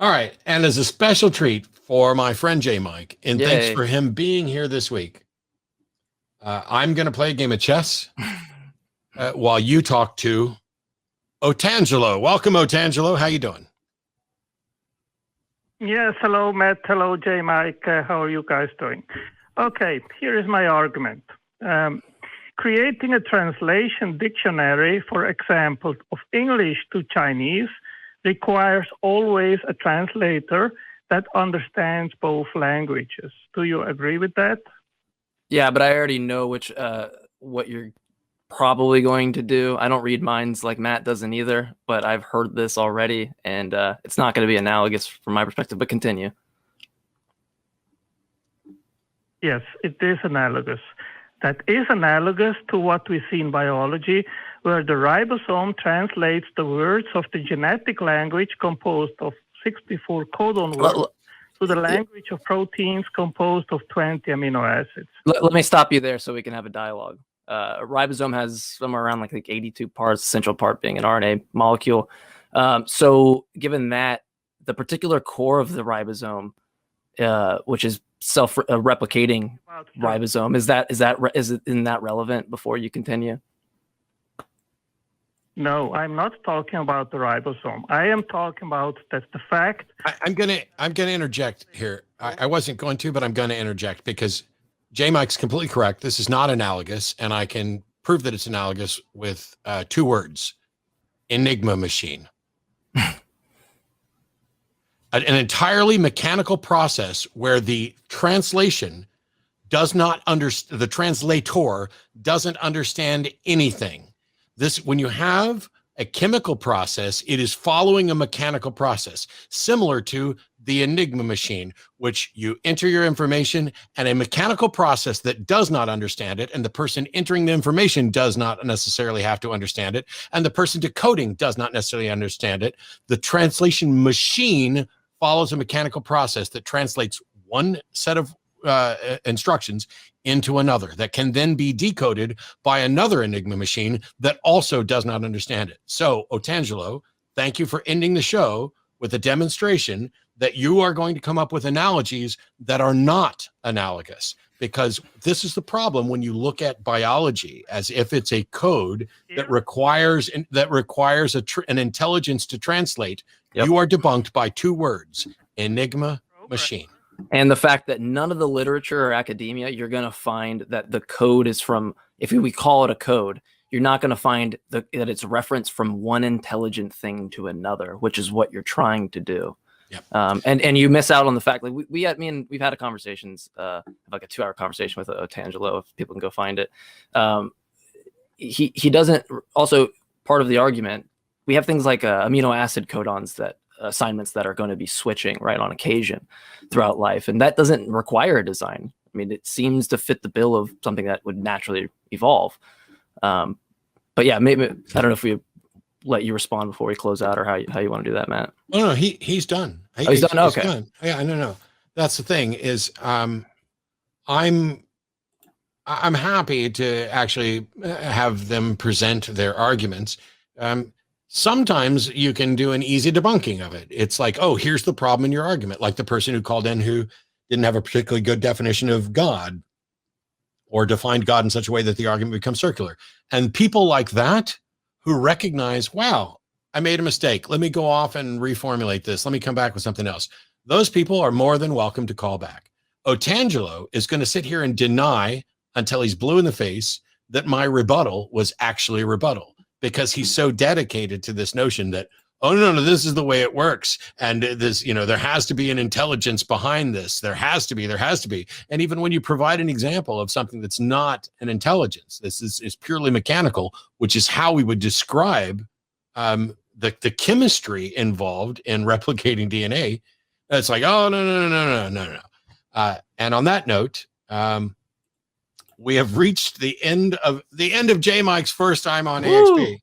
All right. And as a special treat for my friend JMike, and thanks Yay. for him being here this week, I'm going to play a game of chess while you talk to Otangelo. Welcome, Otangelo. How you doing? Yes, hello, Matt. Hello, JMike. How are you guys doing? Okay, here is my argument. Creating a translation dictionary, for example, of English to Chinese requires always a translator that understands both languages. Do you agree with that? Yeah, but I already know what you're probably going to do. I don't read minds like Matt doesn't either, but I've heard this already, and it's not going to be analogous from my perspective, but continue. Yes, it is analogous. That is analogous to what we see in biology, where the ribosome translates the words of the genetic language composed of 64 codon words to the language of proteins composed of 20 amino acids. Let me stop you there so we can have a dialogue. A ribosome has somewhere around like 82 parts, essential part being an RNA molecule. So given that, the particular core of the ribosome, which is self-replicating ribosome, is that relevant before you continue? No, I'm not talking about the ribosome. I am talking about that the fact. I'm gonna interject here. I wasn't going to, but I'm going to interject because JMike's completely correct. This is not analogous, and I can prove that it's analogous with 2 words: Enigma machine. An entirely mechanical process where the translation does not understand, the translator doesn't understand anything. When you have a chemical process, it is following a mechanical process, similar to the Enigma machine, which you enter your information and a mechanical process that does not understand it, and the person entering the information does not necessarily have to understand it, and the person decoding does not necessarily understand it. The translation machine follows a mechanical process that translates one set of instructions into another that can then be decoded by another Enigma machine that also does not understand it. So, Otangelo, thank you for ending the show with a demonstration that you are going to come up with analogies that are not analogous, because this is the problem when you look at biology as if it's a code that requires an intelligence to translate. Yep. You are debunked by 2 words: Enigma machine. And the fact that none of the literature or academia, you're going to find that the code is from, if we call it a code, you're not going to find that it's referenced from one intelligent thing to another, which is what you're trying to do. Yep. And you miss out on the fact, like we've had a conversations, like a 2-hour conversation with Otangelo, if people can go find it. He doesn't, also part of the argument, we have things like amino acid codons that assignments that are going to be switching right on occasion throughout life. And that doesn't require a design. I mean, it seems to fit the bill of something that would naturally evolve. But yeah, maybe, I don't know if we let you respond before we close out, or how you want to do that, Matt. No, he's done. He's done. Okay. Done. Yeah, no. That's the thing is, I'm happy to actually have them present their arguments. Sometimes you can do an easy debunking of it. It's like, oh, here's the problem in your argument. Like the person who called in who didn't have a particularly good definition of God, or defined God in such a way that the argument becomes circular. And people like that who recognize, wow, I made a mistake. Let me go off and reformulate this. Let me come back with something else. Those people are more than welcome to call back. Otangelo is going to sit here and deny until he's blue in the face that my rebuttal was actually a rebuttal, because he's so dedicated to this notion that, oh, no, this is the way it works. And this, there has to be an intelligence behind this. There has to be. And even when you provide an example of something that's not an intelligence, this is purely mechanical, which is how we would describe the chemistry involved in replicating DNA. It's like, oh, no. And on that note, we have reached the end of JMike's first time on AXP.